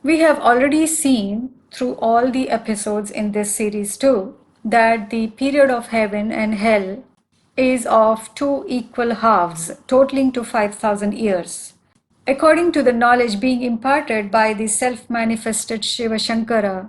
We have already seen through all the episodes in this series too that the period of heaven and hell is of two equal halves, totaling to 5,000 years. According to the knowledge being imparted by the self-manifested Shiva Shankara,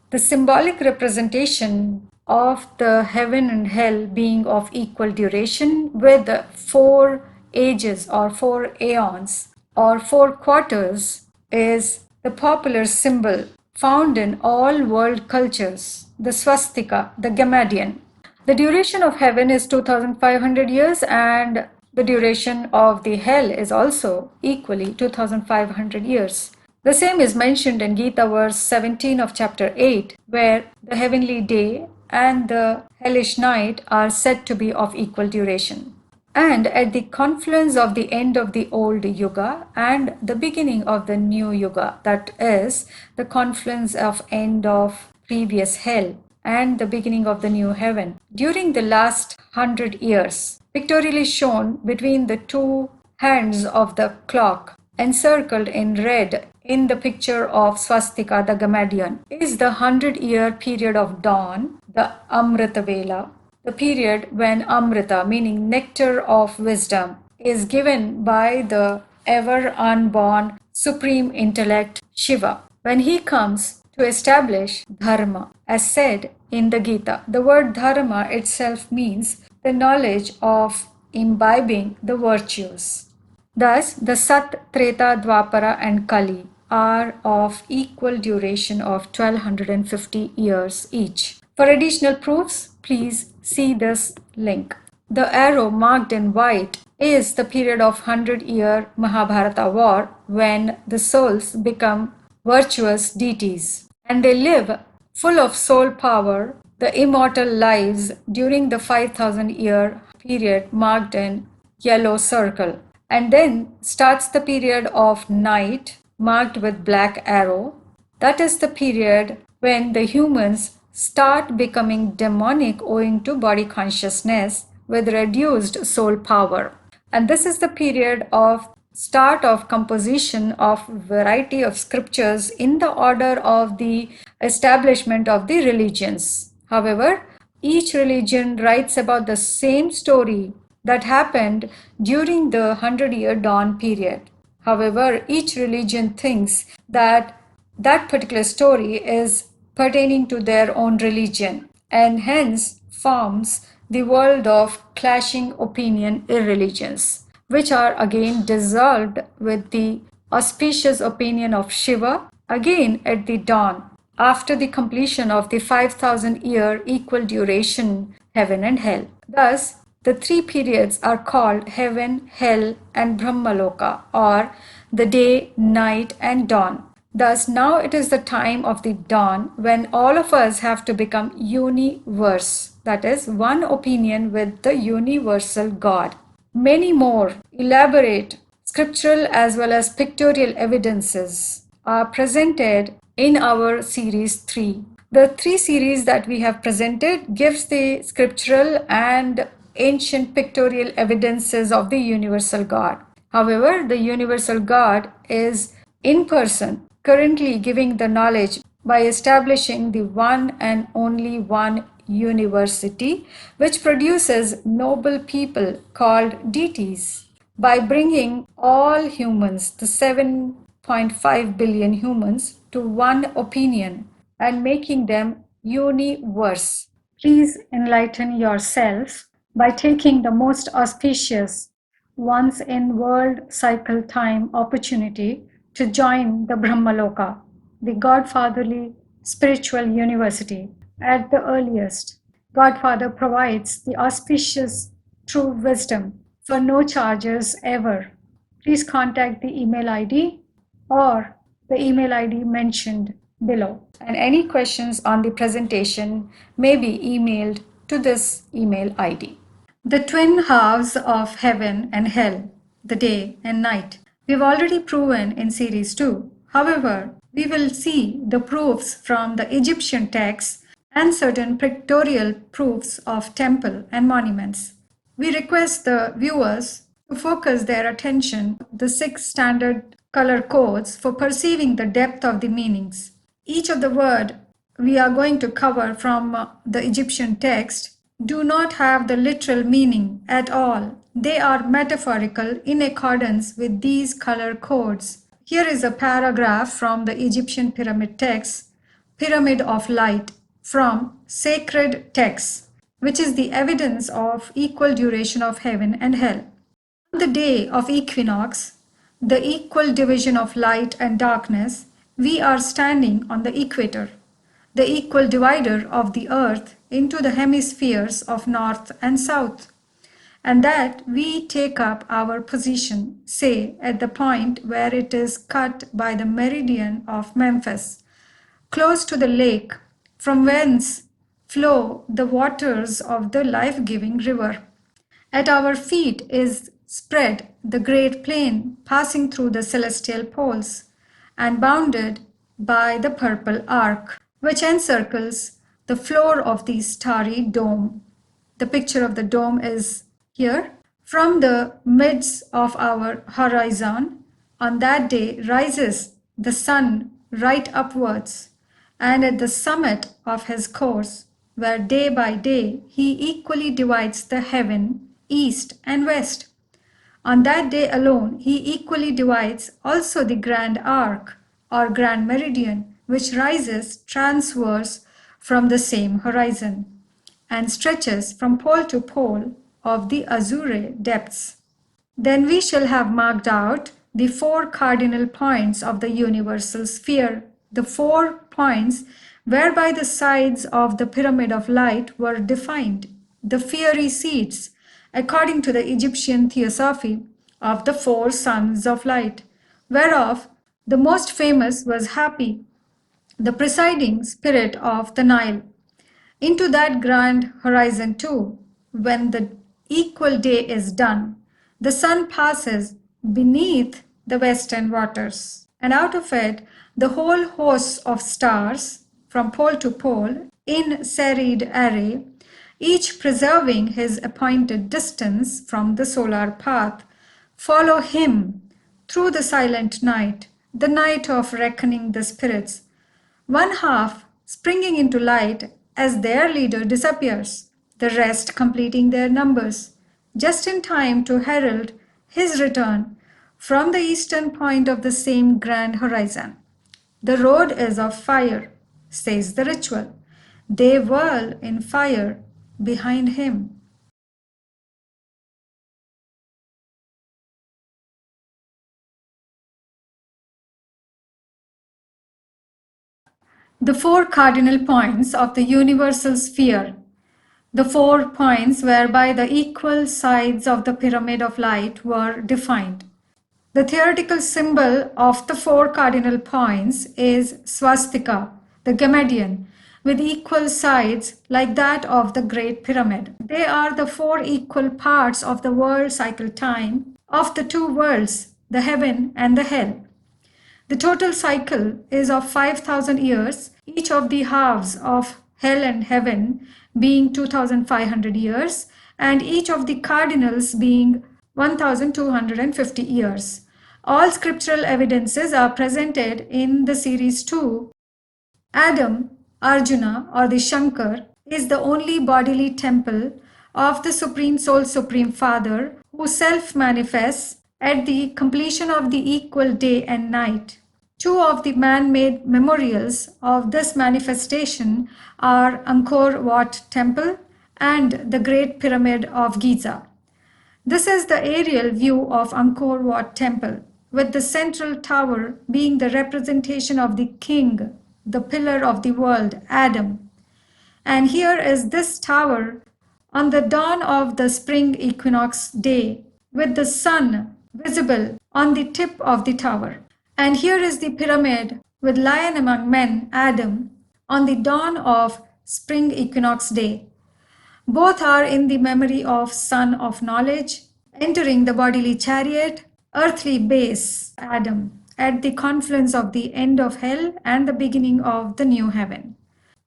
the symbolic representation of the heaven and hell being of equal duration with 4 ages or 4 aeons or 4 quarters is the popular symbol found in all world cultures, the swastika, the Gamadian. The duration of heaven is 2500 years and the duration of the hell is also equally 2500 years. The same is mentioned in Gita verse 17 of chapter 8, where the heavenly day and the hellish night are said to be of equal duration. And at the confluence of the end of the old yuga and the beginning of the new yuga, that is, the confluence of end of previous hell and the beginning of the new heaven, during the last 100 years, pictorially shown between the two hands of the clock, encircled in red in the picture of Swastika, the Gamadian, is the 100-year period of dawn, the Amrita Vela, the period when Amrita, meaning nectar of wisdom, is given by the ever unborn supreme intellect Shiva. When he comes to establish dharma, as said in the Gita, the word dharma itself means the knowledge of imbibing the virtues. Thus, the Sat, Treta, Dwapara and Kali are of equal duration of 1250 years each. For additional proofs, please see this link. The arrow marked in white is the period of 100-year Mahabharata war when the souls become virtuous deities and they live full of soul power, the immortal lives during the 5,000-year period marked in yellow circle. And then starts the period of night marked with black arrow. That is the period when the humans start becoming demonic owing to body consciousness with reduced soul power. And this is the period of start of composition of variety of scriptures in the order of the establishment of the religions. However, each religion writes about the same story that happened during the 100-year dawn period. However, each religion thinks that that particular story is pertaining to their own religion and hence forms the world of clashing opinion irreligions, which are again dissolved with the auspicious opinion of Shiva again at the dawn after the completion of the 5,000-year equal duration heaven and hell. Thus, the three periods are called heaven, hell and Brahmaloka, or the day, night and dawn. Thus now it is the time of the dawn when all of us have to become universe, that is, one opinion with the universal God. Many more elaborate scriptural as well as pictorial evidences are presented in our series 3. The 3 series that we have presented gives the scriptural and ancient pictorial evidences of the universal God. However, the universal God is in person, currently giving the knowledge by establishing the one and only one university, which produces noble people called deities, by bringing all humans, the 7.5 billion humans, to one opinion and making them universe. Please enlighten yourself by taking the most auspicious once in world cycle time opportunity to join the Brahmaloka, the Godfatherly spiritual university. At the earliest, Godfather provides the auspicious true wisdom for no charges ever. Please contact the email ID or the email ID mentioned below. And any questions on the presentation may be emailed to this email ID. The twin halves of heaven and hell, the day and night, we've already proven in series 2. However, we will see the proofs from the Egyptian texts and certain pictorial proofs of temple and monuments. We request the viewers to to focus their attention on the 6 standard color codes for perceiving the depth of the meanings. Each of the word we are going to cover from the Egyptian text do not have the literal meaning at all. They are metaphorical in accordance with these color codes. Here is a paragraph from the Egyptian pyramid text, Pyramid of Light, from Sacred Texts, which is the evidence of equal duration of heaven and hell. On the day of equinox, the equal division of light and darkness, we are standing on the equator, the equal divider of the earth into the hemispheres of north and south, and that we take up our position, say, at the point where it is cut by the meridian of Memphis, close to the lake, from whence flow the waters of the life-giving river. At our feet is spread the great plain passing through the celestial poles and bounded by the purple arc, which encircles the floor of the starry dome. The picture of the dome is here. From the midst of our horizon, on that day rises the sun right upwards, and at the summit of his course, where day by day he equally divides the heaven, east and west. On that day alone, he equally divides also the grand arc or grand meridian, which rises transverse from the same horizon and stretches from pole to pole of the azure depths. Then we shall have marked out the 4 cardinal points of the universal sphere, the 4 points whereby the sides of the pyramid of light were defined, the fiery seats, according to the Egyptian theosophy, of the 4 sons of light, whereof the most famous was Hapi, the presiding spirit of the Nile. Into that grand horizon too, when the equal day is done, the sun passes beneath the western waters, and out of it the whole host of stars, from pole to pole, in serried array, each preserving his appointed distance from the solar path, follow him through the silent night, the night of reckoning the spirits, one half springing into light as their leader disappears, the rest completing their numbers, just in time to herald his return from the eastern point of the same grand horizon. The road is of fire, says the ritual. They whirl in fire behind him. The 4 cardinal points of the universal sphere, the 4 points whereby the equal sides of the pyramid of light were defined. The theoretical symbol of the 4 cardinal points is Swastika, the Gamadian, with equal sides like that of the Great Pyramid. They are the 4 equal parts of the world cycle time of the 2 worlds, the heaven and the hell. The total cycle is of 5,000 years, each of the halves of hell and heaven being 2,500 years, and each of the cardinals being 1,250 years. All scriptural evidences are presented in the series 2. Adam, Arjuna, or the Shankar, is the only bodily temple of the Supreme Soul, Supreme Father, who self-manifests at the completion of the equal day and night. 2 of the man-made memorials of this manifestation are Angkor Wat Temple and the Great Pyramid of Giza. This is the aerial view of Angkor Wat Temple, with the central tower being the representation of the king, the pillar of the world, Adam. And here is this tower on the dawn of the spring equinox day, with the sun visible on the tip of the tower. And here is the pyramid with lion among men, Adam, on the dawn of spring equinox day. Both are in the memory of Son of Knowledge, entering the bodily chariot, earthly base, Adam, at the confluence of the end of hell and the beginning of the new heaven.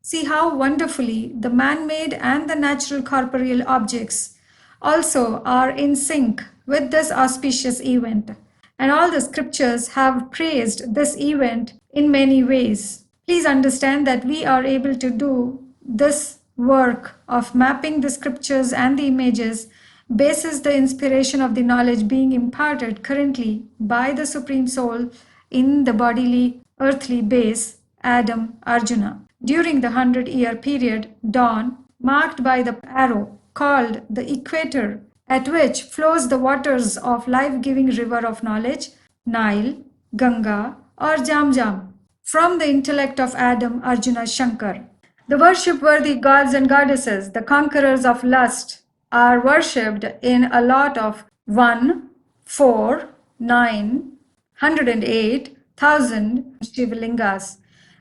See how wonderfully the man-made and the natural corporeal objects also are in sync with this auspicious event, and all the scriptures have praised this event in many ways. Please understand that we are able to do this work of mapping the scriptures and the images basis the inspiration of the knowledge being imparted currently by the Supreme Soul in the bodily earthly base, Adam Arjuna. During the 100-year period, dawn, marked by the arrow called the equator, at which flows the waters of life-giving river of knowledge, Nile, Ganga, or Jam, from the intellect of Adam, Arjuna, Shankar. The worship-worthy gods and goddesses, the conquerors of lust, are worshipped in a lot of 1, 4, 9, 108,000 Shiva Lingas.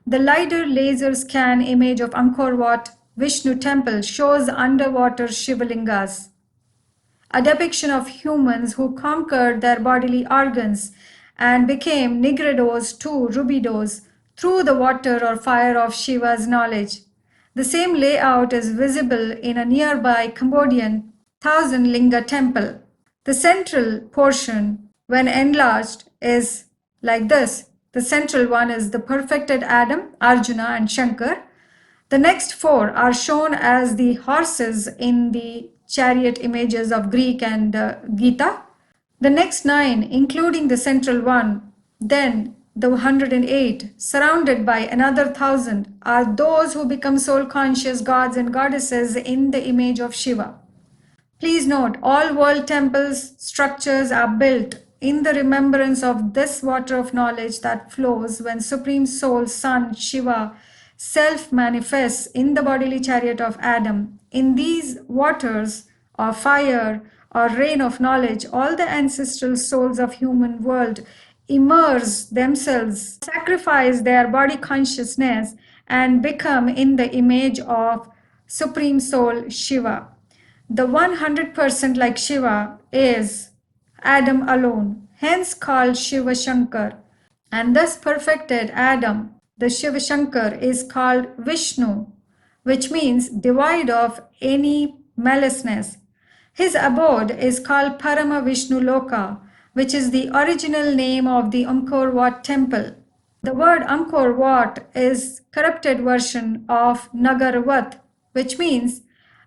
The LiDAR laser scan image of Angkor Wat Vishnu temple shows underwater Shiva Lingas, a depiction of humans who conquered their bodily organs and became nigredos to rubidos through the water or fire of Shiva's knowledge. The same layout is visible in a nearby Cambodian thousand linga temple. The central portion, when enlarged, is like this. The central one is the perfected Adam, Arjuna, and Shankar. The next four are shown as the horses in the chariot images of Greek and Gita. The next 9, including the central one, then the 108, surrounded by another 1,000, are those who become soul conscious gods and goddesses in the image of Shiva. Please note, all world temples, structures are built in the remembrance of this water of knowledge that flows when Supreme Soul Son Shiva self-manifests in the bodily chariot of Adam. In these waters or fire or rain of knowledge, all the ancestral souls of human world immerse themselves, sacrifice their body consciousness, and become in the image of Supreme Soul Shiva. The 100% like Shiva is Adam alone, hence called Shiva Shankar. And thus perfected Adam, the Shiva Shankar, is called Vishnu, which means devoid of any maliceness. His abode is called Parama Vishnu Loka, which is the original name of the Angkor Wat temple. The word Angkor Wat is corrupted version of Nagarvat, which means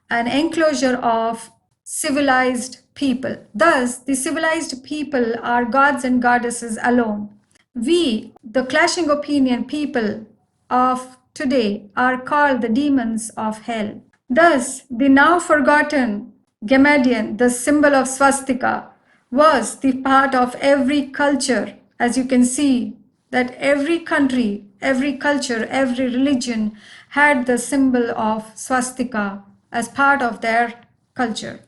an enclosure of civilized people. Thus, the civilized people are gods and goddesses alone. We, the clashing opinion people of today, are called the demons of hell. Thus, the now forgotten Gamadian, the symbol of Swastika, was the part of every culture. As you can see, that every country, every culture, every religion had the symbol of swastika as part of their culture.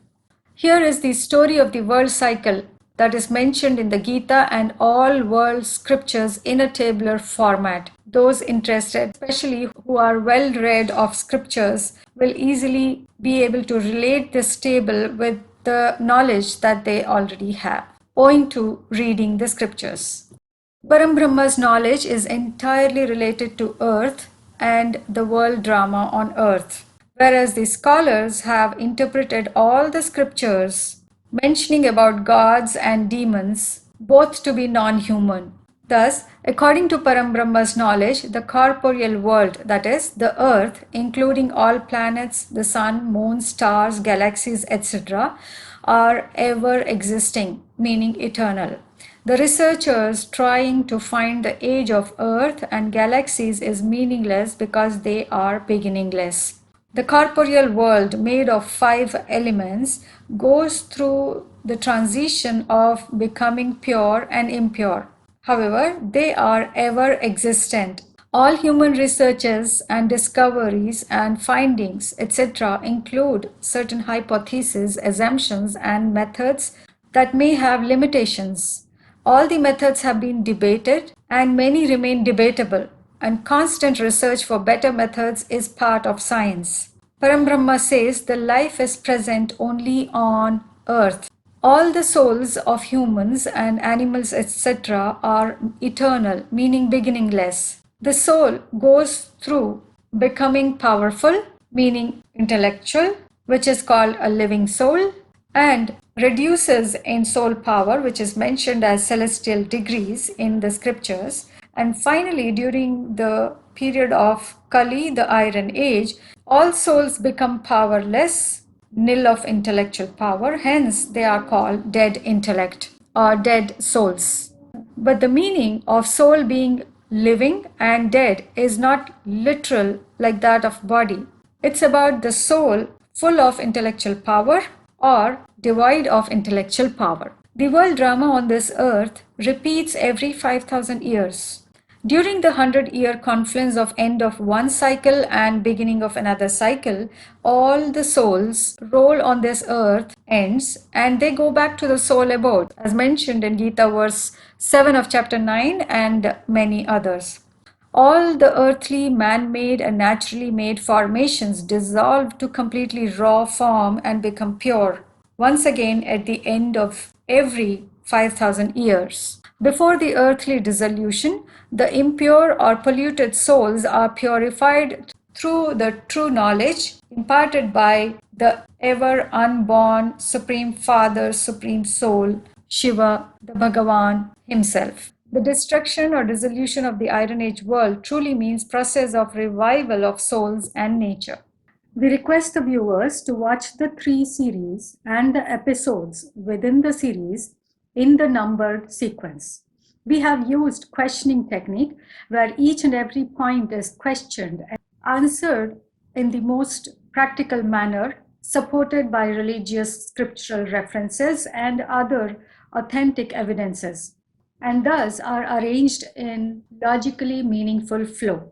Here is the story of the world cycle that is mentioned in the Gita and all world scriptures in a tabular format. Those interested, especially who are well read of scriptures, will easily be able to relate this table with the knowledge that they already have, owing to reading the scriptures. Parambrahma's knowledge is entirely related to earth and the world drama on earth, whereas the scholars have interpreted all the scriptures mentioning about gods and demons both to be non-human. Thus, according to Parambrahma's knowledge, the corporeal world, that is, the earth, including all planets, the sun, moon, stars, galaxies, etc., are ever existing, meaning eternal. The researchers trying to find the age of Earth and galaxies is meaningless because they are beginningless. The corporeal world, made of 5 elements, goes through the transition of becoming pure and impure. However, they are ever existent. All human researches and discoveries and findings, etc., include certain hypotheses, assumptions, and methods that may have limitations. All the methods have been debated and many remain debatable, and constant research for better methods is part of science. Parambrahma says the life is present only on earth. All the souls of humans and animals, etc., are eternal, meaning beginningless. The soul goes through becoming powerful, meaning intellectual, which is called a living soul, and reduces in soul power, which is mentioned as celestial degrees in the scriptures. And finally, during the period of Kali, the Iron Age, all souls become powerless, nil of intellectual power, hence they are called dead intellect or dead souls. But the meaning of soul being living and dead is not literal like that of body. It's about the soul full of intellectual power or devoid of intellectual power. The world drama on this earth repeats every 5,000 years. During the 100-year confluence of end of one cycle and beginning of another cycle, all the souls roll on this earth ends and they go back to the soul abode, as mentioned in Gita verse 7 of chapter 9 and many others. All the earthly, man-made and naturally made formations dissolve to completely raw form and become pure once again at the end of every 5,000 years. Before the earthly dissolution, the impure or polluted souls are purified through the true knowledge imparted by the ever unborn Supreme Father, Supreme Soul, Shiva, the Bhagavan himself. The destruction or dissolution of the Iron Age world truly means process of revival of souls and nature. We request the viewers to watch the 3 series and the episodes within the series in the numbered sequence. We have used questioning technique where each and every point is questioned and answered in the most practical manner, supported by religious scriptural references and other authentic evidences, and thus are arranged in logically meaningful flow.